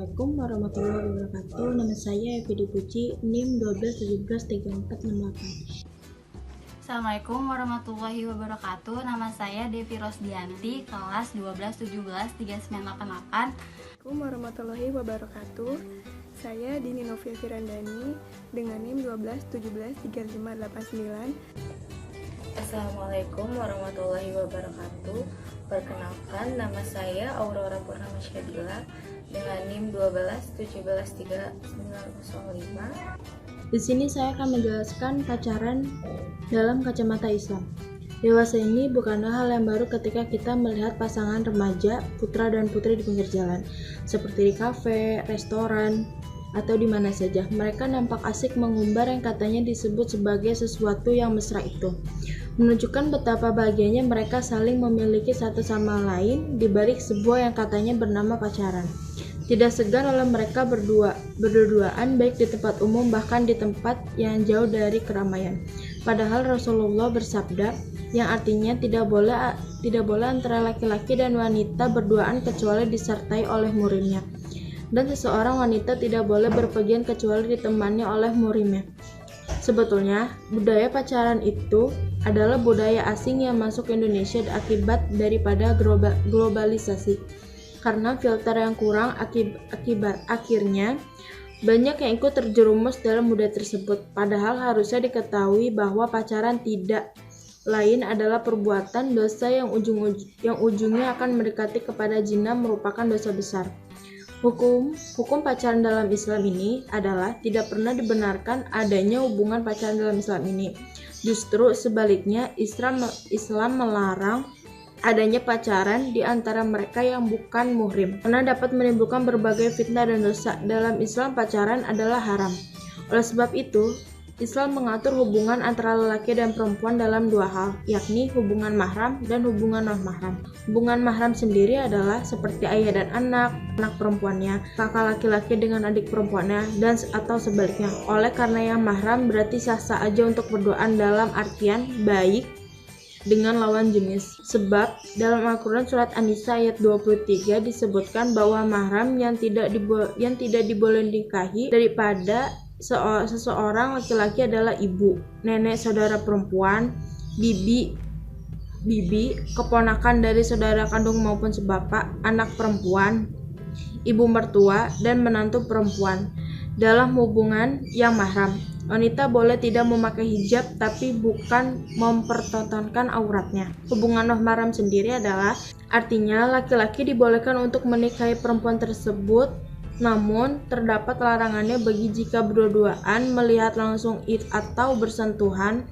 Assalamualaikum warahmatullahi wabarakatuh. Nama saya Evidi Puji, NIM 12173468. Assalamualaikum warahmatullahi wabarakatuh. Nama saya Devi Rosdianti, kelas 12173988. Assalamualaikum warahmatullahi wabarakatuh. Saya Dini Novia Firandani dengan NIM 1217359. Assalamualaikum warahmatullahi wabarakatuh. Perkenalkan, nama saya Aurora Purnama Syadila dengan NIM 121730905. Di sini saya akan menjelaskan pacaran dalam kacamata Islam. Dewasa ini bukanlah hal yang baru ketika kita melihat pasangan remaja, putra dan putri di pinggir jalan, seperti di kafe, restoran, atau di mana saja. Mereka nampak asik mengumbar yang katanya disebut sebagai sesuatu yang mesra itu, menunjukkan betapa bahagianya mereka saling memiliki satu sama lain di balik sebuah yang katanya bernama pacaran. Tidak segan oleh mereka berduaan baik di tempat umum bahkan di tempat yang jauh dari keramaian. Padahal Rasulullah bersabda yang artinya tidak boleh antara laki-laki dan wanita berduaan kecuali disertai oleh murimnya. Dan seseorang wanita tidak boleh berpergian kecuali ditemani oleh murimnya. Sebetulnya, budaya pacaran itu adalah budaya asing yang masuk ke Indonesia akibat daripada globalisasi. Karena filter yang kurang akibat akhirnya banyak yang ikut terjerumus dalam budaya tersebut. Padahal harusnya diketahui bahwa pacaran tidak lain adalah perbuatan dosa yang ujungnya akan mendekati kepada zina, merupakan dosa besar. Hukum pacaran dalam Islam ini adalah tidak pernah dibenarkan adanya hubungan pacaran dalam Islam ini. Justru sebaliknya, Islam melarang adanya pacaran di antara mereka yang bukan muhrim, karena dapat menimbulkan berbagai fitnah dan dosa. Dalam Islam, pacaran adalah haram. Oleh sebab itu, Islam mengatur hubungan antara lelaki dan perempuan dalam dua hal, yakni hubungan mahram dan hubungan non-mahram. Hubungan mahram sendiri adalah seperti ayah dan anak perempuannya, kakak laki-laki dengan adik perempuannya, dan atau sebaliknya. Oleh karena yang mahram berarti sah-sah aja untuk berduaan dalam artian baik dengan lawan jenis. Sebab dalam Al-Quran surat An-Nisa ayat 23 disebutkan bahwa mahram yang tidak diboleh nikahi daripada seseorang laki-laki adalah ibu, nenek saudara perempuan, bibi, keponakan dari saudara kandung maupun sebapak, anak perempuan, ibu mertua, dan menantu perempuan. Dalam hubungan yang mahram, wanita boleh tidak memakai hijab tapi bukan mempertontonkan auratnya. Hubungan non-mahram sendiri adalah artinya laki-laki dibolehkan untuk menikahi perempuan tersebut, namun terdapat larangannya bagi jika berdua-duaan melihat langsung atau bersentuhan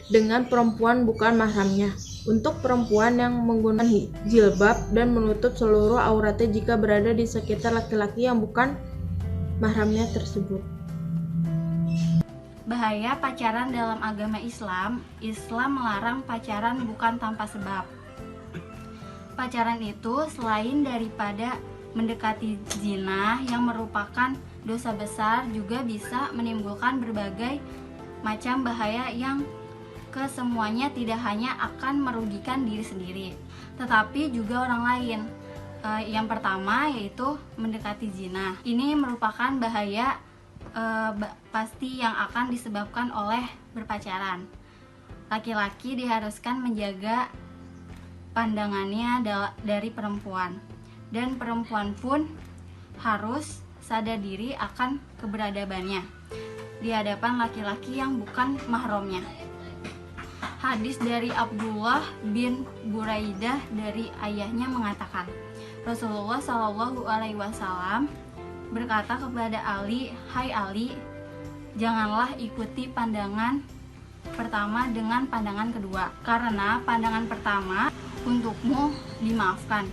dengan perempuan bukan mahramnya. Untuk perempuan yang menggunakan jilbab dan menutup seluruh auratnya jika berada di sekitar laki-laki yang bukan mahramnya tersebut. Bahaya pacaran dalam agama Islam. Islam melarang pacaran bukan tanpa sebab. Pacaran itu selain daripada mendekati zina yang merupakan dosa besar, juga bisa menimbulkan berbagai macam bahaya yang kesemuanya tidak hanya akan merugikan diri sendiri, tetapi juga orang lain. Yang pertama yaitu mendekati zina. Ini merupakan bahaya pasti yang akan disebabkan oleh berpacaran. Laki-laki diharuskan menjaga pandangannya dari perempuan, dan perempuan pun harus sadar diri akan keberadabannya di hadapan laki-laki yang bukan mahramnya. Hadis dari Abdullah bin Buraidah dari ayahnya mengatakan, Rasulullah Shallallahu Alaihi Wasallam berkata kepada Ali, "Hai Ali, janganlah ikuti pandangan pertama dengan pandangan kedua, karena pandangan pertama untukmu dimaafkan,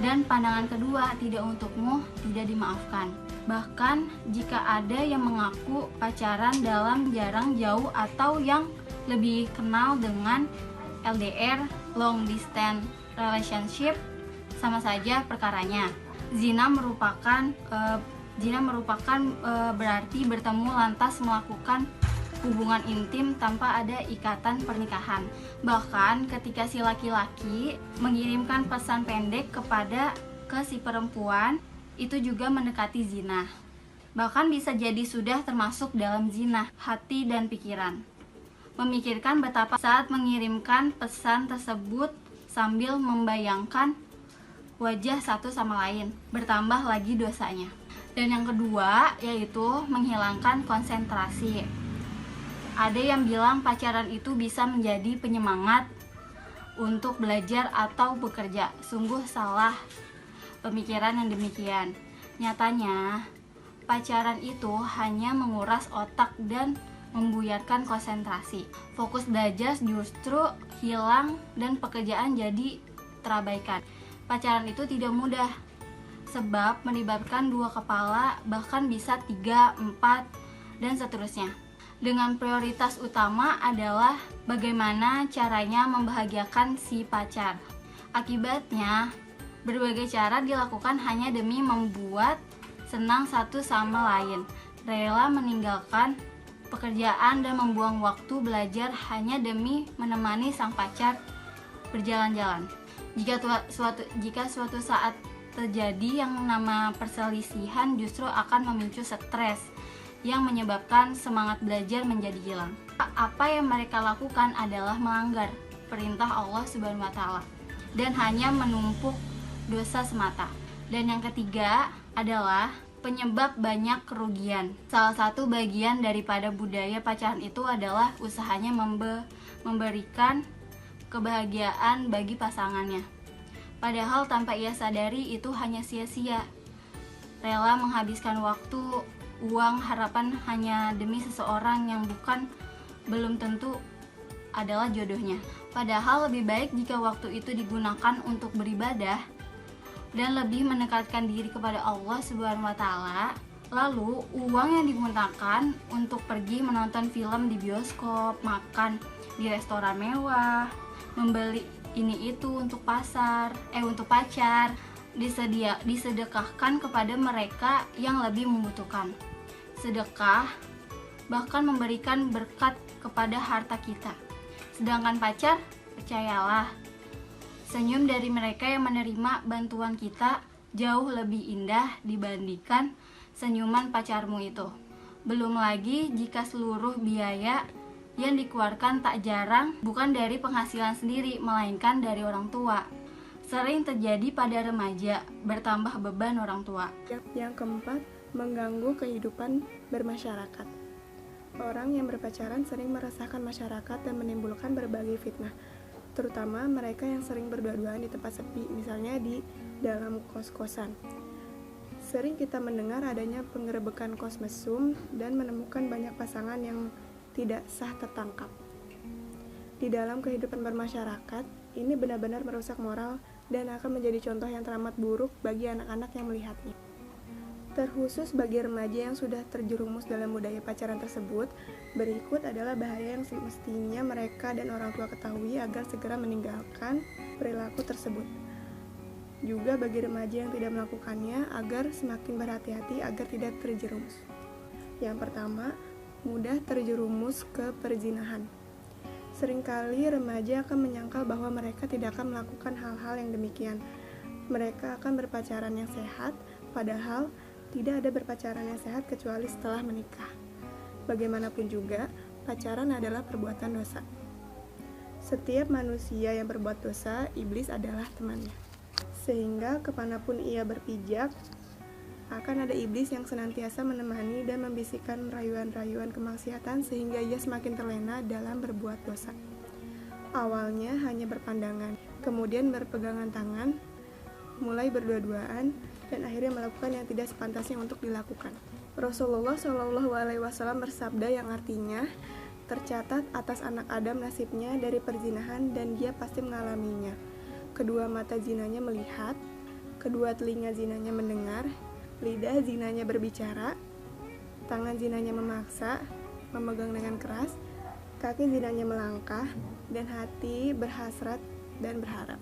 dan pandangan kedua untukmu tidak dimaafkan. Bahkan jika ada yang mengaku pacaran dalam jarak jauh atau yang lebih kenal dengan LDR, long distance relationship, sama saja perkaranya. Zina merupakan berarti bertemu lantas melakukan hubungan intim tanpa ada ikatan pernikahan. Bahkan ketika si laki-laki mengirimkan pesan pendek ke si perempuan itu juga mendekati zina. Bahkan bisa jadi sudah termasuk dalam zina hati dan pikiran. Memikirkan betapa saat mengirimkan pesan tersebut sambil membayangkan wajah satu sama lain, bertambah lagi dosanya. Dan yang kedua yaitu menghilangkan konsentrasi. Ada yang bilang pacaran itu bisa menjadi penyemangat untuk belajar atau bekerja. Sungguh salah pemikiran yang demikian. Nyatanya, pacaran itu hanya menguras otak dan membuyarkan konsentrasi. Fokus belajar justru hilang dan pekerjaan jadi terabaikan. Pacaran itu tidak mudah, sebab melibatkan dua kepala, bahkan bisa 3, 4, dan seterusnya. Dengan prioritas utama adalah bagaimana caranya membahagiakan si pacar. Akibatnya, berbagai cara dilakukan hanya demi membuat senang satu sama lain, rela meninggalkan pekerjaan dan membuang waktu belajar hanya demi menemani sang pacar berjalan-jalan. Jika suatu saat terjadi yang nama perselisihan, justru akan memicu stres yang menyebabkan semangat belajar menjadi hilang. Apa yang mereka lakukan adalah melanggar perintah Allah Subhanahu wa Ta'ala dan hanya menumpuk dosa semata. Dan yang ketiga adalah penyebab banyak kerugian. Salah satu bagian daripada budaya pacaran itu adalah usahanya memberikan kebahagiaan bagi pasangannya. Padahal tanpa ia sadari itu hanya sia-sia. Rela menghabiskan waktu, uang, harapan hanya demi seseorang yang belum tentu adalah jodohnya. Padahal lebih baik jika waktu itu digunakan untuk beribadah dan lebih mendekatkan diri kepada Allah Subhanahu wa Ta'ala. Lalu uang yang digunakan untuk pergi menonton film di bioskop, makan di restoran mewah, membeli ini itu untuk pacar, disedekahkan kepada mereka yang lebih membutuhkan. Sedekah bahkan memberikan berkat kepada harta kita. Sedangkan pacar, percayalah, senyum dari mereka yang menerima bantuan kita jauh lebih indah dibandingkan senyuman pacarmu itu. Belum lagi jika seluruh biaya yang dikeluarkan tak jarang bukan dari penghasilan sendiri, melainkan dari orang tua. Sering terjadi pada remaja, bertambah beban orang tua. Yang keempat, mengganggu kehidupan bermasyarakat. Orang yang berpacaran sering meresahkan masyarakat dan menimbulkan berbagai fitnah, terutama mereka yang sering berdua-duaan di tempat sepi, misalnya di dalam kos-kosan. Sering kita mendengar adanya penggerebekan kos mesum dan menemukan banyak pasangan yang tidak sah tertangkap. Di dalam kehidupan bermasyarakat, ini benar-benar merusak moral dan akan menjadi contoh yang teramat buruk bagi anak-anak yang melihatnya. Terkhusus bagi remaja yang sudah terjerumus dalam budaya pacaran tersebut, berikut adalah bahaya yang semestinya mereka dan orang tua ketahui agar segera meninggalkan perilaku tersebut. Juga bagi remaja yang tidak melakukannya agar semakin berhati-hati agar tidak terjerumus. Yang pertama, mudah terjerumus ke perzinahan. Seringkali remaja akan menyangkal bahwa mereka tidak akan melakukan hal-hal yang demikian. Mereka akan berpacaran yang sehat, padahal tidak ada berpacaran yang sehat kecuali setelah menikah. Bagaimanapun juga, pacaran adalah perbuatan dosa. Setiap manusia yang berbuat dosa, iblis adalah temannya. Sehingga kemanapun ia berpijak, akan ada iblis yang senantiasa menemani dan membisikkan rayuan-rayuan kemaksiatan sehingga ia semakin terlena dalam berbuat dosa. Awalnya hanya berpandangan, kemudian berpegangan tangan, mulai berdua-duaan, dan akhirnya melakukan yang tidak sepantasnya untuk dilakukan. Rasulullah SAW bersabda yang artinya, tercatat atas anak Adam nasibnya dari perzinahan dan dia pasti mengalaminya. Kedua mata zinanya melihat, kedua telinga zinanya mendengar, lidah zinanya berbicara, tangan zinanya memaksa, memegang dengan keras, kaki zinanya melangkah, dan hati berhasrat dan berharap.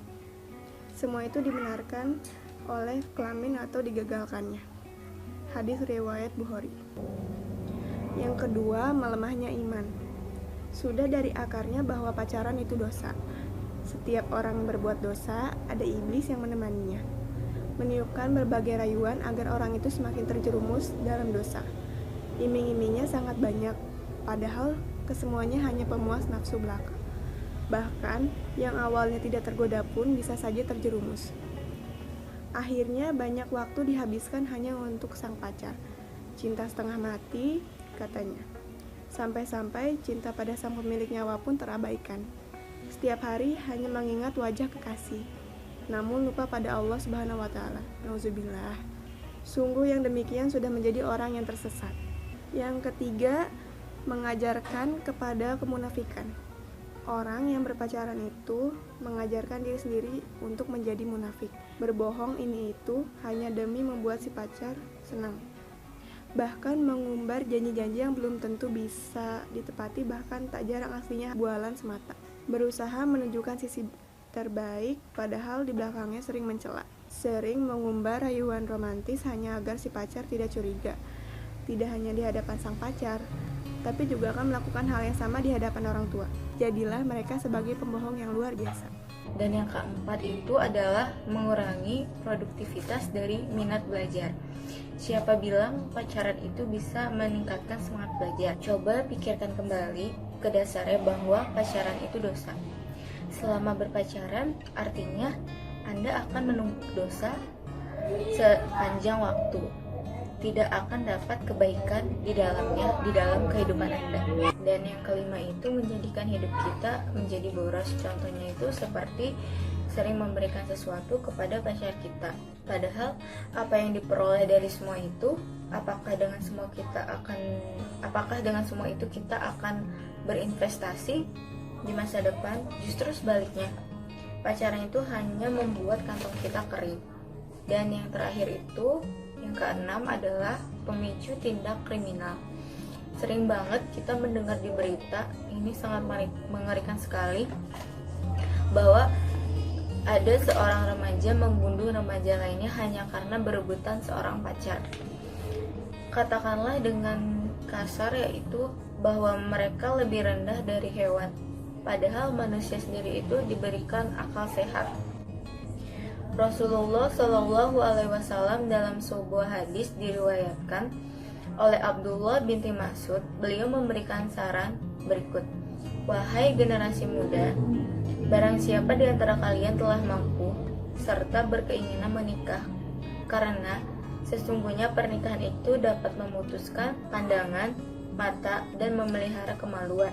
Semua itu dibenarkan oleh kelamin atau digagalkannya. Hadis riwayat Bukhari. Yang kedua, melemahnya iman. Sudah dari akarnya bahwa pacaran itu dosa. Setiap orang berbuat dosa, ada iblis yang menemaninya. meniupkan berbagai rayuan agar orang itu semakin terjerumus dalam dosa. Iming-imingnya sangat banyak, padahal kesemuanya hanya pemuas nafsu belaka. Bahkan, yang awalnya tidak tergoda pun bisa saja terjerumus. Akhirnya banyak waktu dihabiskan hanya untuk sang pacar. Cinta setengah mati, katanya. Sampai-sampai cinta pada sang pemilik nyawa pun terabaikan. Setiap hari hanya mengingat wajah kekasih, namun lupa pada Allah Subhanahu wa Ta'ala. Nauzubillah. Sungguh yang demikian sudah menjadi orang yang tersesat. Yang ketiga, mengajarkan kepada kemunafikan. Orang yang berpacaran itu mengajarkan diri sendiri untuk menjadi munafik. Berbohong ini itu hanya demi membuat si pacar senang. Bahkan mengumbar janji-janji yang belum tentu bisa ditepati, bahkan tak jarang aslinya bualan semata. Berusaha menunjukkan sisi terbaik, padahal di belakangnya sering mencela. Sering mengumbar rayuan romantis hanya agar si pacar tidak curiga. Tidak hanya di hadapan sang pacar, tapi juga akan melakukan hal yang sama di hadapan orang tua. Jadilah mereka sebagai pembohong yang luar biasa. Dan yang keempat itu adalah mengurangi produktivitas dari minat belajar. Siapa bilang pacaran itu bisa meningkatkan semangat belajar? Coba pikirkan kembali ke dasarnya bahwa pacaran itu dosa. Selama berpacaran, artinya Anda akan menumpuk dosa sepanjang waktu. Tidak akan dapat kebaikan di dalamnya, di dalam kehidupan Anda. Dan yang kelima itu menjadikan hidup kita menjadi boros. Contohnya itu seperti sering memberikan sesuatu kepada pacar kita. Padahal apa yang diperoleh dari semua itu, apakah dengan semua itu kita akan berinvestasi di masa depan? Justru sebaliknya. Pacaran itu hanya membuat kantong kita kering. Dan yang terakhir itu, yang keenam adalah pemicu tindak kriminal. Sering banget kita mendengar di berita, ini sangat mengerikan sekali, bahwa ada seorang remaja membunuh remaja lainnya hanya karena berebutan seorang pacar. Katakanlah dengan kasar, yaitu bahwa mereka lebih rendah dari hewan, padahal manusia sendiri itu diberikan akal sehat. Rasulullah Shallallahu Alaihi Wasallam dalam sebuah hadis diriwayatkan oleh Abdullah binti Mas'ud, beliau memberikan saran berikut: wahai generasi muda, barang siapa di antara kalian telah mampu serta berkeinginan menikah, karena sesungguhnya pernikahan itu dapat memutuskan pandangan, mata, dan memelihara kemaluan.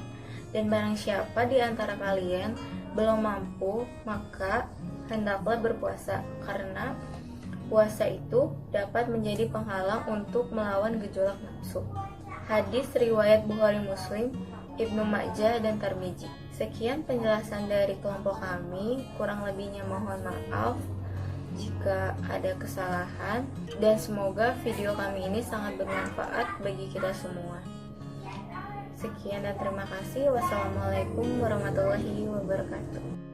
Dan barang siapa di antara kalian belum mampu, maka hendaklah berpuasa, karena puasa itu dapat menjadi penghalang untuk melawan gejolak nafsu. Hadis riwayat Bukhari, Muslim, Ibnu Majah, dan Tirmidzi. Sekian penjelasan dari kelompok kami, kurang lebihnya mohon maaf jika ada kesalahan, dan semoga video kami ini sangat bermanfaat bagi kita semua. Sekian dan terima kasih. Wassalamualaikum warahmatullahi wabarakatuh.